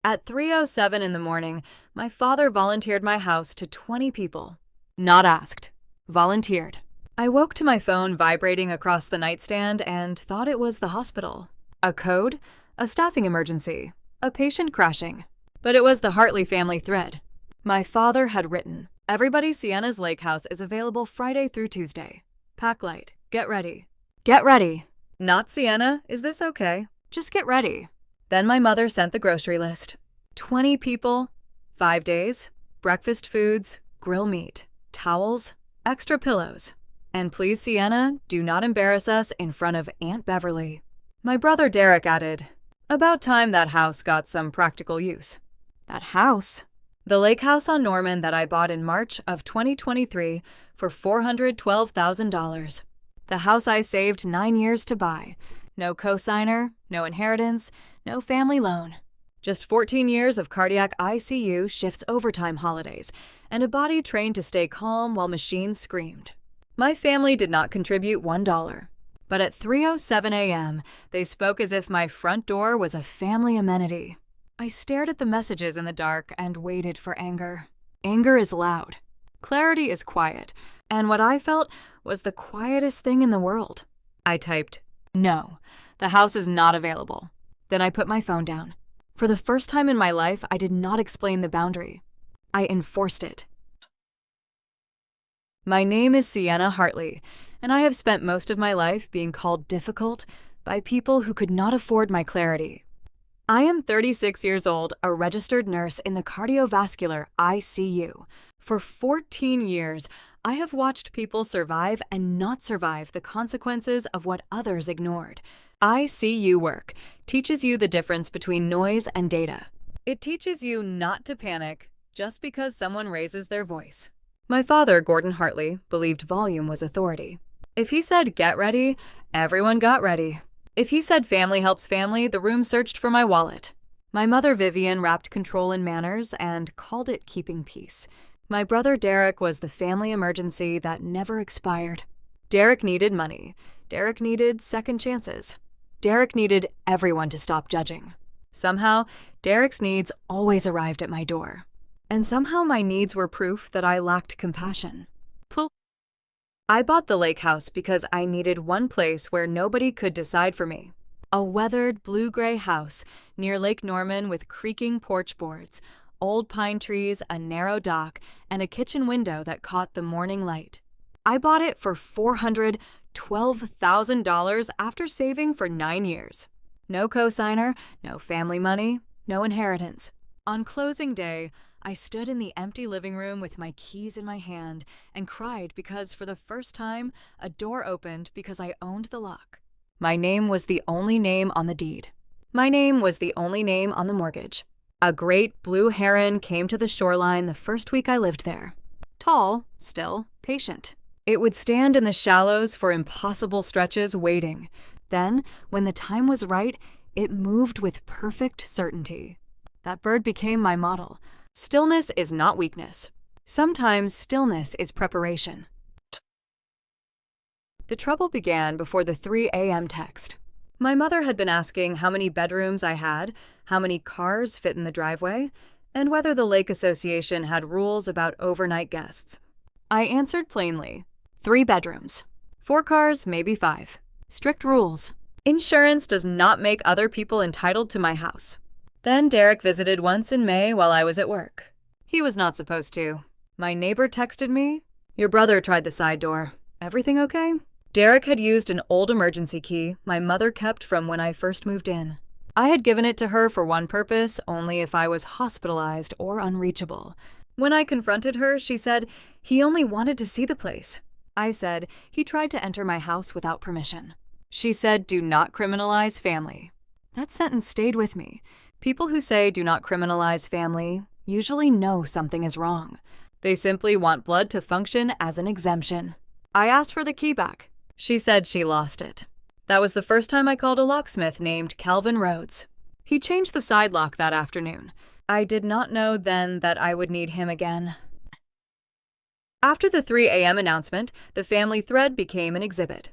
At 3:07 in the morning, my father volunteered my house to 20 people. Not asked. Volunteered. I woke to my phone vibrating across the nightstand and thought it was the hospital. A code? A staffing emergency. A patient crashing. But it was the Hartley family thread. My father had written, "Everybody, Sienna's lake house is available Friday through Tuesday. Pack light. Get ready." Get ready. Not Sienna, is this okay? Just get ready. Then my mother sent the grocery list. 20 people, 5 days, breakfast foods, grill meat, towels, extra pillows. And please, Sienna, do not embarrass us in front of Aunt Beverly. My brother Derek added, "About time that house got some practical use." That house? The lake house on Norman that I bought in March of 2023 for $412,000. The house I saved 9 years to buy. No cosigner, no inheritance, no family loan. Just 14 years of cardiac ICU shifts overtime holidays, and a body trained to stay calm while machines screamed. My family did not contribute $1. But at 3:07 a.m., they spoke as if my front door was a family amenity. I stared at the messages in the dark and waited for anger. Anger is loud. Clarity is quiet. And what I felt was the quietest thing in the world. I typed, "No, the house is not available." Then I put my phone down. For the first time in my life, I did not explain the boundary. I enforced it. My name is Sienna Hartley, and I have spent most of my life being called difficult by people who could not afford my clarity. I am 36 years old, a registered nurse in the cardiovascular ICU. For 14 years, I have watched people survive and not survive the consequences of what others ignored. ICU work teaches you the difference between noise and data. It teaches you not to panic just because someone raises their voice. My father, Gordon Hartley, believed volume was authority. If he said get ready, everyone got ready. If he said family helps family, the room searched for my wallet. My mother, Vivian, wrapped control in manners and called it keeping peace. My brother Derek was the family emergency that never expired. Derek needed money. Derek needed second chances. Derek needed everyone to stop judging. Somehow, Derek's needs always arrived at my door. And somehow my needs were proof that I lacked compassion. I bought the lake house because I needed one place where nobody could decide for me. A weathered blue-gray house near Lake Norman with creaking porch boards, old pine trees, a narrow dock, and a kitchen window that caught the morning light. I bought it for $412,000 after saving for 9 years. No cosigner, no family money, no inheritance. On closing day, I stood in the empty living room with my keys in my hand and cried because for the first time, a door opened because I owned the lock. My name was the only name on the deed. My name was the only name on the mortgage. A great blue heron came to the shoreline the first week I lived there. Tall, still, patient. It would stand in the shallows for impossible stretches waiting. Then, when the time was right, it moved with perfect certainty. That bird became my model. Stillness is not weakness. Sometimes stillness is preparation. The trouble began before the 3 a.m. text. My mother had been asking how many bedrooms I had, how many cars fit in the driveway, and whether the Lake Association had rules about overnight guests. I answered plainly, 3 bedrooms. 4 cars, maybe 5. Strict rules. Insurance does not make other people entitled to my house. Then Derek visited once in May while I was at work. He was not supposed to. My neighbor texted me, "Your brother tried the side door. Everything okay?" Derek had used an old emergency key my mother kept from when I first moved in. I had given it to her for one purpose, only if I was hospitalized or unreachable. When I confronted her, she said, "He only wanted to see the place." I said, "He tried to enter my house without permission." She said, "Do not criminalize family." That sentence stayed with me. People who say do not criminalize family usually know something is wrong. They simply want blood to function as an exemption. I asked for the key back. She said she lost it. That was the first time I called a locksmith named Calvin Rhodes. He changed the side lock that afternoon. I did not know then that I would need him again. After the 3 a.m. announcement, the family thread became an exhibit.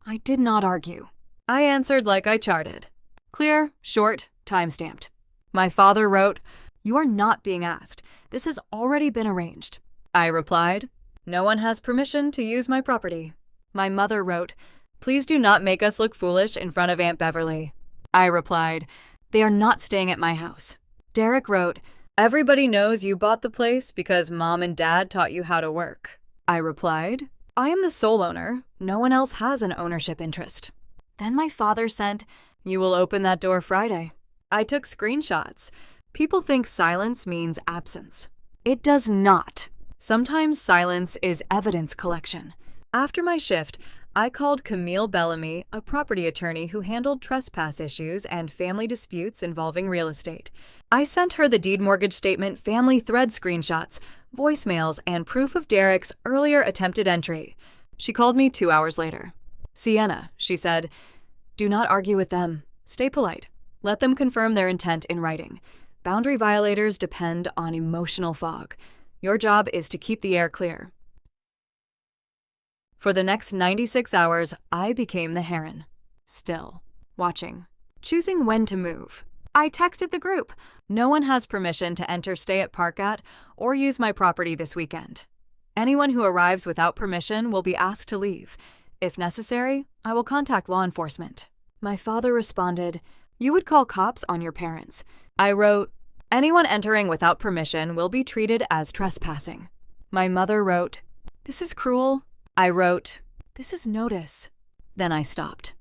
I did not argue. I answered like I charted. Clear, short, time-stamped. My father wrote, "You are not being asked. This has already been arranged." I replied, "No one has permission to use my property." My mother wrote, "Please do not make us look foolish in front of Aunt Beverly." I replied, "They are not staying at my house." Derek wrote, "Everybody knows you bought the place because Mom and Dad taught you how to work." I replied, "I am the sole owner. No one else has an ownership interest." Then my father sent, "You will open that door Friday." I took screenshots. People think silence means absence. It does not. Sometimes silence is evidence collection. After my shift, I called Camille Bellamy, a property attorney who handled trespass issues and family disputes involving real estate. I sent her the deed mortgage statement family thread screenshots, voicemails, and proof of Derek's earlier attempted entry. She called me 2 hours later. "Sienna," she said, "do not argue with them. Stay polite. Let them confirm their intent in writing. Boundary violators depend on emotional fog. Your job is to keep the air clear." For the next 96 hours, I became the heron. Still, watching, choosing when to move. I texted the group. No one has permission to enter stay at park at or use my property this weekend. Anyone who arrives without permission will be asked to leave. If necessary, I will contact law enforcement. My father responded, "You would call cops on your parents." I wrote, "Anyone entering without permission will be treated as trespassing." My mother wrote, "This is cruel." I wrote, "This is notice." Then I stopped.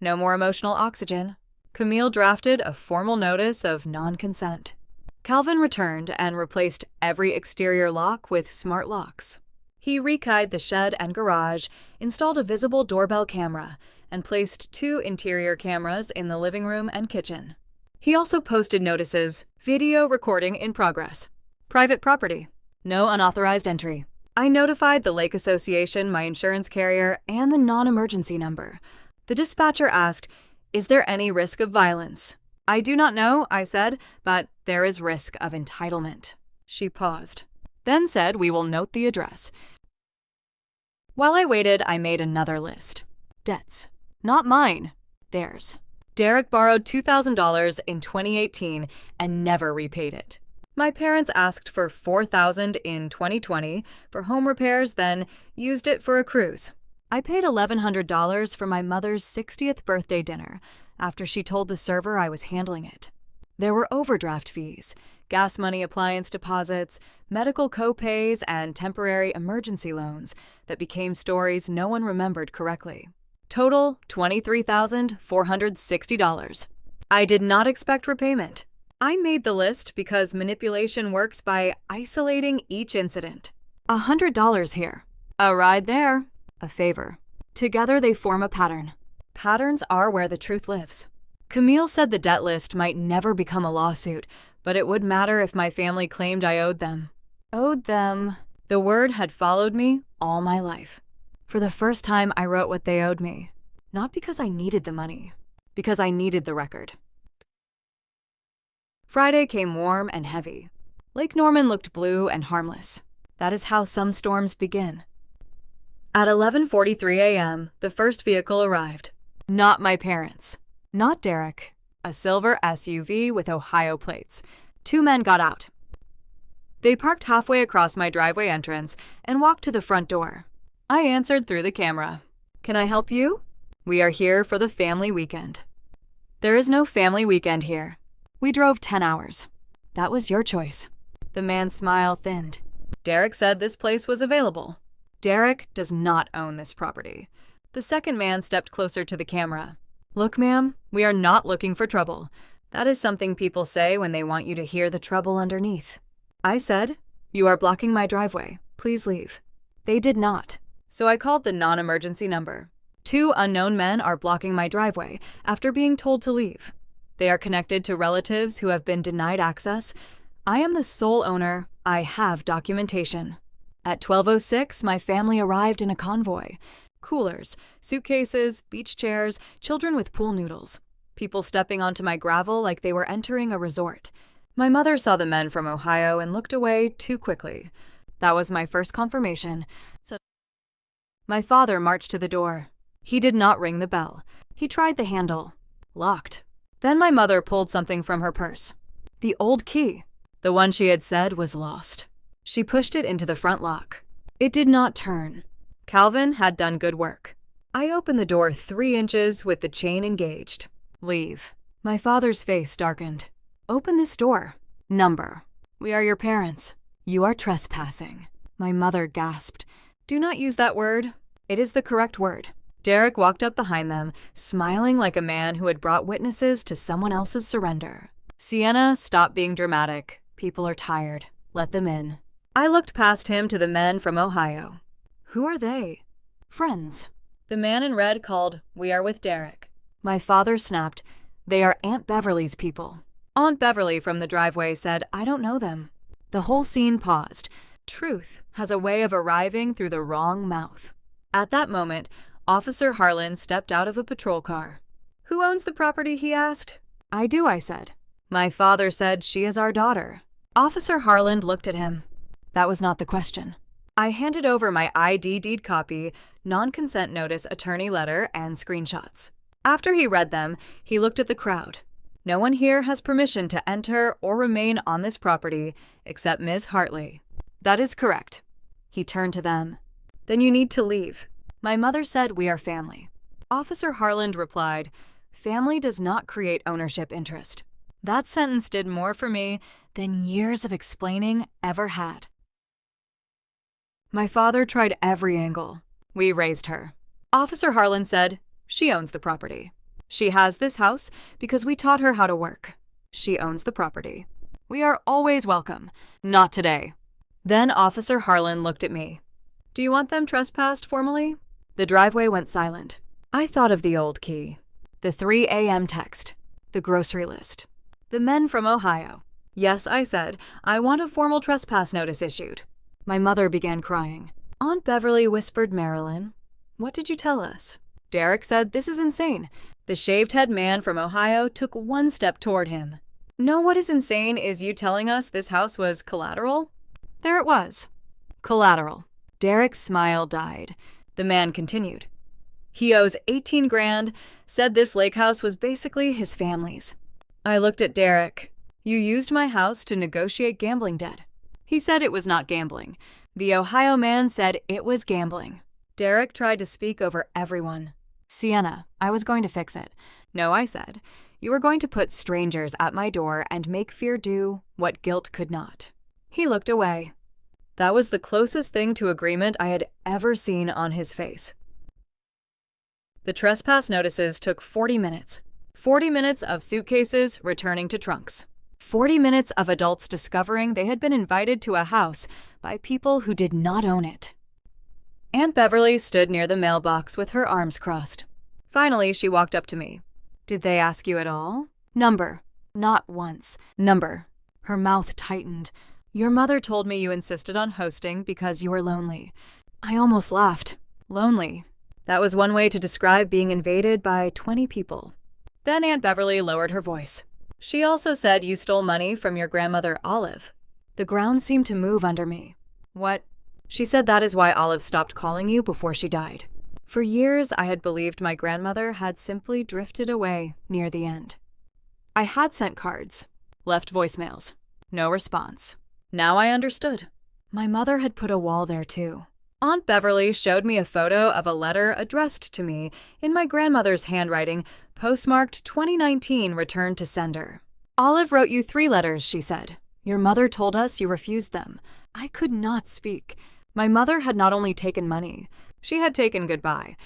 No more emotional oxygen. Camille drafted a formal notice of non-consent. Calvin returned and replaced every exterior lock with smart locks. He rekeyed the shed and garage, installed a visible doorbell camera, and placed 2 interior cameras in the living room and kitchen. He also posted notices, "Video recording in progress. Private property. No unauthorized entry." I notified the Lake Association, my insurance carrier, and the non-emergency number. The dispatcher asked, "Is there any risk of violence?" "I do not know," I said, "but there is risk of entitlement." She paused, then said, "We will note the address." While I waited, I made another list. Debts. Not mine. Theirs. Derek borrowed $2,000 in 2018 and never repaid it. My parents asked for $4,000 in 2020 for home repairs, then used it for a cruise. I paid $1,100 for my mother's 60th birthday dinner after she told the server I was handling it. There were overdraft fees, gas money appliance deposits, medical co-pays, and temporary emergency loans that became stories no one remembered correctly. Total, $23,460. I did not expect repayment. I made the list because manipulation works by isolating each incident. $100 here, a ride there, a favor. Together they form a pattern. Patterns are where the truth lives. Camille said the debt list might never become a lawsuit, but it would matter if my family claimed I owed them. Owed them. The word had followed me all my life. For the first time, I wrote what they owed me. Not because I needed the money, because I needed the record. Friday came warm and heavy. Lake Norman looked blue and harmless. That is how some storms begin. At 11:43 a.m., the first vehicle arrived. Not my parents. Not Derek. A silver SUV with Ohio plates. 2 men got out. They parked halfway across my driveway entrance and walked to the front door. I answered through the camera. "Can I help you?" "We are here for the family weekend." "There is no family weekend here. We drove 10 hours. That was your choice." The man's smile thinned. "Derek said this place was available." Derek does not own this property. The second man stepped closer to the camera. "Look, ma'am, we are not looking for trouble. That is something people say when they want you to hear the trouble underneath." I said, "You are blocking my driveway. Please leave." They did not. So I called the non-emergency number. 2 unknown men are blocking my driveway after being told to leave. They are connected to relatives who have been denied access. I am the sole owner. I have documentation. At 12:06, my family arrived in a convoy. Coolers, suitcases, beach chairs, children with pool noodles. People stepping onto my gravel like they were entering a resort. My mother saw the men from Ohio and looked away too quickly. That was my first confirmation. My father marched to the door. He did not ring the bell. He tried the handle. Locked. Then my mother pulled something from her purse. The old key. The one she had said was lost. She pushed it into the front lock. It did not turn. Calvin had done good work. I opened the door 3 inches with the chain engaged. Leave. My father's face darkened. Open this door. Number. We are your parents. You are trespassing. My mother gasped. Do not use that word. It is the correct word. Derek walked up behind them, smiling like a man who had brought witnesses to someone else's surrender. Sienna, stop being dramatic. People are tired. Let them in. I looked past him to the men from Ohio. Who are they? Friends. The man in red called, We are with Derek. My father snapped, They are Aunt Beverly's people. Aunt Beverly from the driveway said, I don't know them. The whole scene paused. Truth has a way of arriving through the wrong mouth. At that moment, Officer Harlan stepped out of a patrol car. Who owns the property, he asked. I do, I said. My father said she is our daughter. Officer Harlan looked at him. That was not the question. I handed over my ID deed copy, non-consent notice attorney letter, and screenshots. After he read them, he looked at the crowd. No one here has permission to enter or remain on this property except Ms. Hartley. That is correct. He turned to them. Then you need to leave. My mother said we are family. Officer Harland replied, Family does not create ownership interest. That sentence did more for me than years of explaining ever had. My father tried every angle. We raised her. Officer Harlan said, She owns the property. She has this house because we taught her how to work. She owns the property. We are always welcome. Not today. Then Officer Harlan looked at me. Do you want them trespassed formally? The driveway went silent. I thought of the old key. The 3 a.m. text. The grocery list. The men from Ohio. Yes, I said, I want a formal trespass notice issued. My mother began crying. Aunt Beverly whispered Marilyn. What did you tell us? Derek said, This is insane. The shaved-head man from Ohio took 1 step toward him. No, what is insane is you telling us this house was collateral? There it was. Collateral. Derek's smile died. The man continued. He owes 18 grand, said this lake house was basically his family's. I looked at Derek. You used my house to negotiate gambling debt. He said it was not gambling. The Ohio man said it was gambling. Derek tried to speak over everyone. Sienna, I was going to fix it. No, I said. You were going to put strangers at my door and make fear do what guilt could not. He looked away. That was the closest thing to agreement I had ever seen on his face. The trespass notices took 40 minutes. 40 minutes of suitcases returning to trunks. 40 minutes of adults discovering they had been invited to a house by people who did not own it. Aunt Beverly stood near the mailbox with her arms crossed. Finally, she walked up to me. Did they ask you at all? Number. Not once. Number. Her mouth tightened. Your mother told me you insisted on hosting because you were lonely. I almost laughed. Lonely. That was one way to describe being invaded by 20 people. Then Aunt Beverly lowered her voice. She also said you stole money from your grandmother, Olive. The ground seemed to move under me. What? She said that is why Olive stopped calling you before she died. For years, I had believed my grandmother had simply drifted away near the end. I had sent cards, left voicemails. No response. Now I understood. My mother had put a wall there too. Aunt Beverly showed me a photo of a letter addressed to me in my grandmother's handwriting, postmarked 2019 returned to sender. Olive wrote you 3 letters, she said. Your mother told us you refused them. I could not speak. My mother had not only taken money, she had taken goodbye.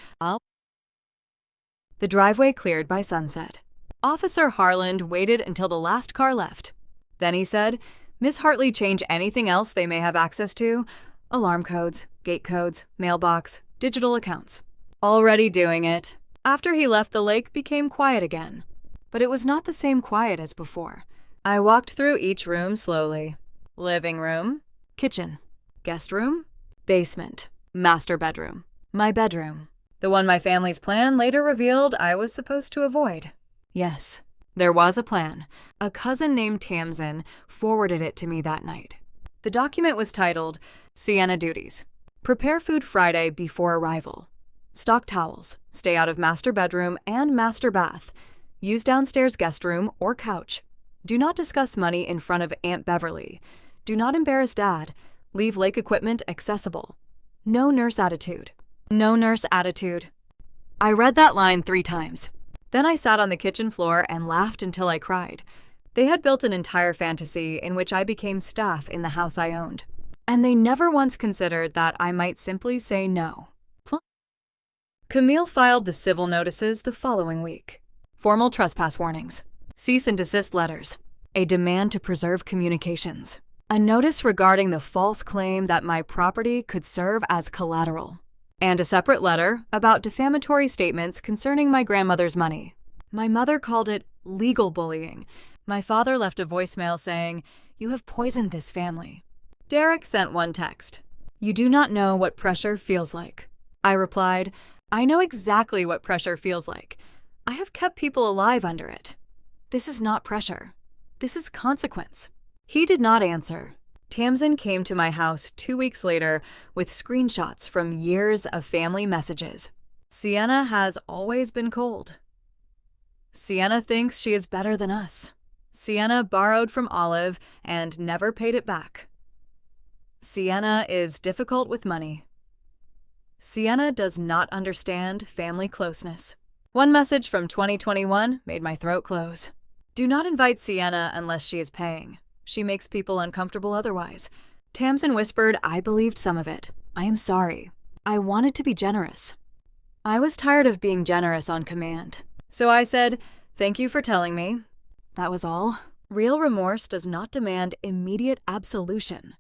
The driveway cleared by sunset. Officer Harland waited until the last car left. Then he said, Miss Hartley change anything else they may have access to? Alarm codes, gate codes, mailbox, digital accounts. Already doing it. After he left, the lake became quiet again. But it was not the same quiet as before. I walked through each room slowly. Living room, kitchen, guest room, basement, master bedroom, my bedroom. The one my family's plan later revealed I was supposed to avoid. Yes, there was a plan. A cousin named Tamsin forwarded it to me that night. The document was titled, Sienna Duties. Prepare food Friday before arrival. Stock towels. Stay out of master bedroom and master bath. Use downstairs guest room or couch. Do not discuss money in front of Aunt Beverly. Do not embarrass Dad. Leave lake equipment accessible. No nurse attitude. No nurse attitude. I read that line 3 times. Then I sat on the kitchen floor and laughed until I cried. They had built an entire fantasy in which I became staff in the house I owned. And they never once considered that I might simply say no. Camille filed the civil notices the following week. Formal trespass warnings. Cease and desist letters. A demand to preserve communications. A notice regarding the false claim that my property could serve as collateral. And a separate letter about defamatory statements concerning my grandmother's money. My mother called it legal bullying. My father left a voicemail saying, "You have poisoned this family." Derek sent one text. "You do not know what pressure feels like." I replied, "I know exactly what pressure feels like. I have kept people alive under it. This is not pressure. This is consequence." He did not answer. Tamsin came to my house 2 weeks later with screenshots from years of family messages. Sienna has always been cold. Sienna thinks she is better than us. Sienna borrowed from Olive and never paid it back. Sienna is difficult with money. Sienna does not understand family closeness. One message from 2021 made my throat close. Do not invite Sienna unless she is paying. She makes people uncomfortable otherwise. Tamsin whispered I believed some of it. I am sorry. I wanted to be generous. I was tired of being generous on command. So I said, "Thank you for telling me." That was all. Real remorse does not demand immediate absolution.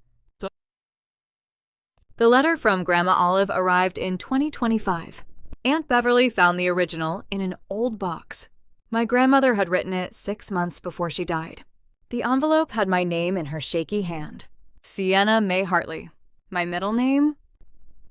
The letter from Grandma Olive arrived in 2025. Aunt Beverly found the original in an old box. My grandmother had written it 6 months before she died. The envelope had my name in her shaky hand. Sienna May Hartley. My middle name?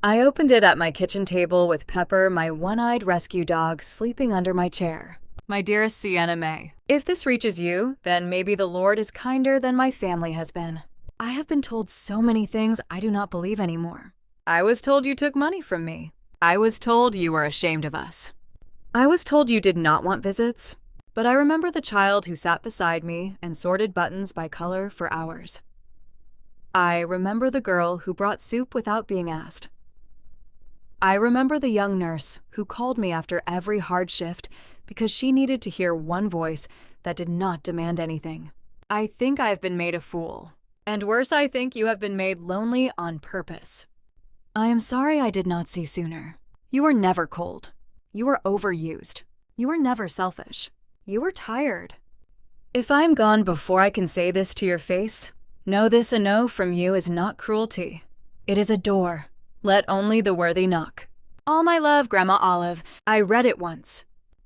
I opened it at my kitchen table with Pepper, my one-eyed rescue dog, sleeping under my chair. My dearest Sienna May, if this reaches you, then maybe the Lord is kinder than my family has been. I have been told so many things I do not believe anymore. I was told you took money from me. I was told you were ashamed of us. I was told you did not want visits, but I remember the child who sat beside me and sorted buttons by color for hours. I remember the girl who brought soup without being asked. I remember the young nurse who called me after every hard shift because she needed to hear one voice that did not demand anything. I think I have been made a fool. And worse, I think you have been made lonely on purpose. I am sorry I did not see sooner. You were never cold. You were overused. You were never selfish. You were tired. If I am gone before I can say this to your face, know this: a no from you is not cruelty. It is a door. Let only the worthy knock. All my love, Grandma Olive. I read it once.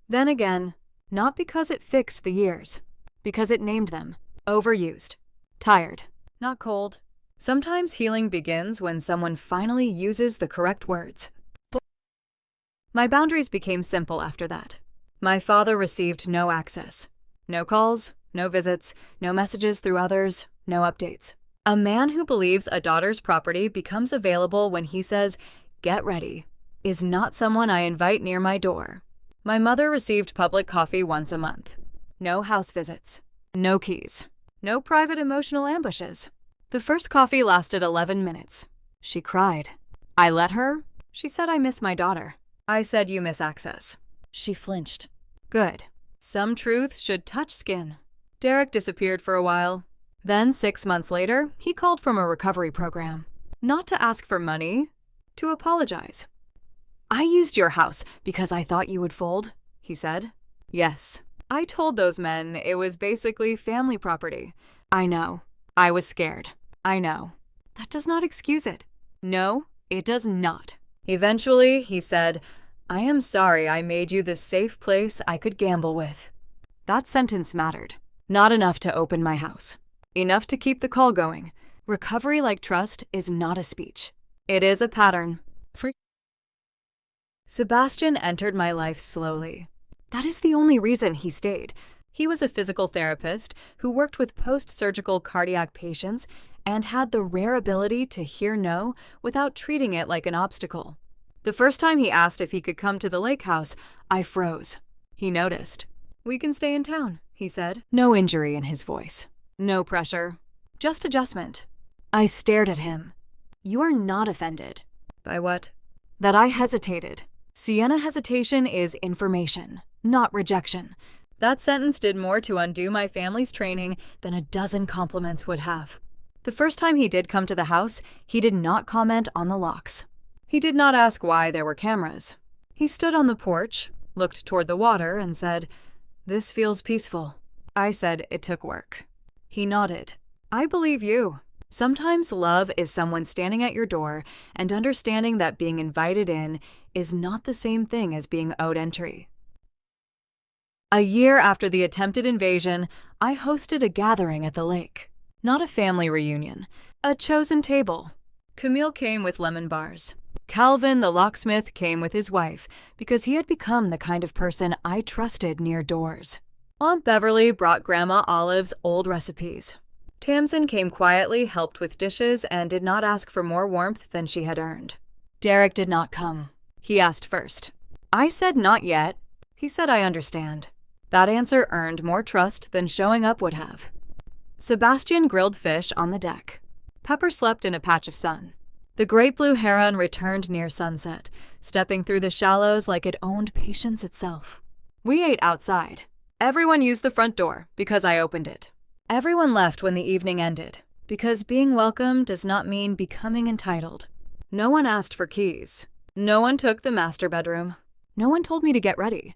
Then again, not because it fixed the years, because it named them. Overused. Tired. Not cold. Sometimes healing begins when someone finally uses the correct words. My boundaries became simple after that. My father received no access. No calls, no visits, no messages through others, no updates. A man who believes a daughter's property becomes available when he says, "Get ready," is not someone I invite near my door. My mother received public coffee once a month. No house visits. No keys. No private emotional ambushes. The first coffee lasted 11 minutes. She cried. I let her. She said, "I miss my daughter." I said, "You miss access." She flinched. Good. Some truths should touch skin. Derek disappeared for a while. Then, 6 months later, he called from a recovery program. Not to ask for money, to apologize. "I used your house because I thought you would fold," he said. Yes. I told those men it was basically family property. I know. I was scared. I know. That does not excuse it. No, it does not. Eventually, he said, "I am sorry I made you the safe place I could gamble with." That sentence mattered. Not enough to open my house. Enough to keep the call going. Recovery like trust is not a speech. It is a pattern. Sebastian entered my life slowly. That is the only reason he stayed. He was a physical therapist who worked with post-surgical cardiac patients and had the rare ability to hear no without treating it like an obstacle. The first time he asked if he could come to the lake house, I froze. He noticed. "We can stay in town," he said. No injury in his voice. No pressure. Just adjustment. I stared at him. You are not offended. By what? That I hesitated. Sienna hesitation is information, not rejection. That sentence did more to undo my family's training than a dozen compliments would have. The first time he did come to the house, he did not comment on the locks. He did not ask why there were cameras. He stood on the porch, looked toward the water, and said, "This feels peaceful." I said it took work. He nodded. I believe you. Sometimes love is someone standing at your door and understanding that being invited in is not the same thing as being owed entry. A year after the attempted invasion, I hosted a gathering at the lake. Not a family reunion, a chosen table. Camille came with lemon bars. Calvin, the locksmith, came with his wife because he had become the kind of person I trusted near doors. Aunt Beverly brought Grandma Olive's old recipes. Tamsin came quietly, helped with dishes, and did not ask for more warmth than she had earned. Derek did not come. He asked first. I said not yet. He said I understand. That answer earned more trust than showing up would have. Sebastian grilled fish on the deck. Pepper slept in a patch of sun. The great blue heron returned near sunset, stepping through the shallows like it owned patience itself. We ate outside. Everyone used the front door because I opened it. Everyone left when the evening ended, because being welcome does not mean becoming entitled. No one asked for keys. No one took the master bedroom. No one told me to get ready.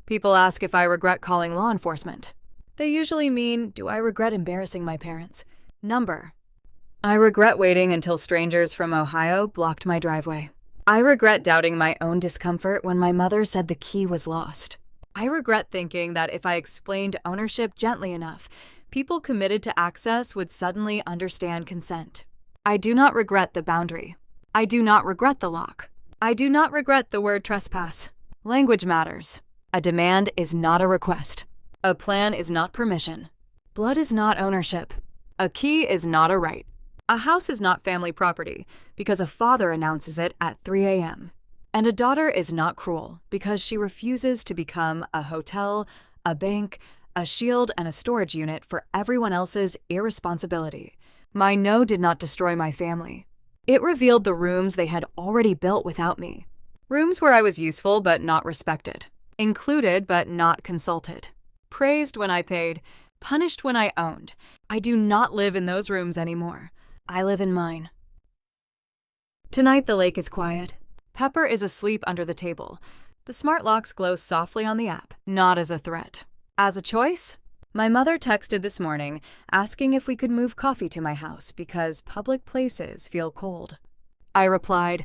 People ask if I regret calling law enforcement. They usually mean, do I regret embarrassing my parents? Number. I regret waiting until strangers from Ohio blocked my driveway. I regret doubting my own discomfort when my mother said the key was lost. I regret thinking that if I explained ownership gently enough, people committed to access would suddenly understand consent. I do not regret the boundary. I do not regret the lock. I do not regret the word trespass. Language matters. A demand is not a request. A plan is not permission. Blood is not ownership. A key is not a right. A house is not family property because a father announces it at 3 a.m. And a daughter is not cruel because she refuses to become a hotel, a bank, a shield, and a storage unit for everyone else's irresponsibility. My no did not destroy my family. It revealed the rooms they had already built without me. Rooms where I was useful but not respected. Included but not consulted. Praised when I paid. Punished when I owned. I do not live in those rooms anymore. I live in mine. Tonight the lake is quiet. Pepper is asleep under the table. The smart locks glow softly on the app, not as a threat. As a choice? My mother texted this morning asking if we could move coffee to my house because public places feel cold. I replied,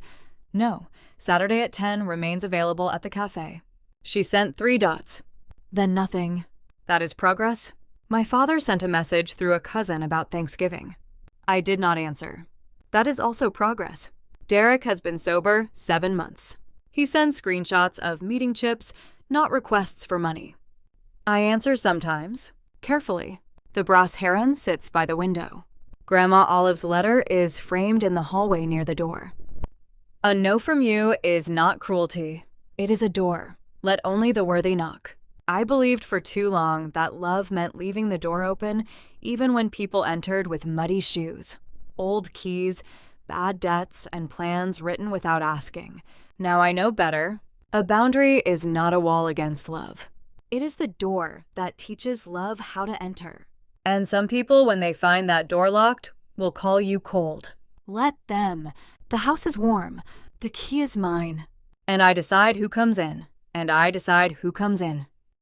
no, Saturday at 10 remains available at the cafe. She sent 3 dots. Then nothing. That is progress? My father sent a message through a cousin about Thanksgiving. I did not answer. That is also progress. Derek has been sober 7 months. He sends screenshots of meeting chips, not requests for money. I answer sometimes, carefully. The brass heron sits by the window. Grandma Olive's letter is framed in the hallway near the door. A no from you is not cruelty. It is a door. Let only the worthy knock. I believed for too long that love meant leaving the door open even when people entered with muddy shoes, old keys, bad debts, and plans written without asking. Now I know better. A boundary is not a wall against love. It is the door that teaches love how to enter. And some people, when they find that door locked, will call you cold. Let them. The house is warm. The key is mine. And I decide who comes in. And I decide who comes in.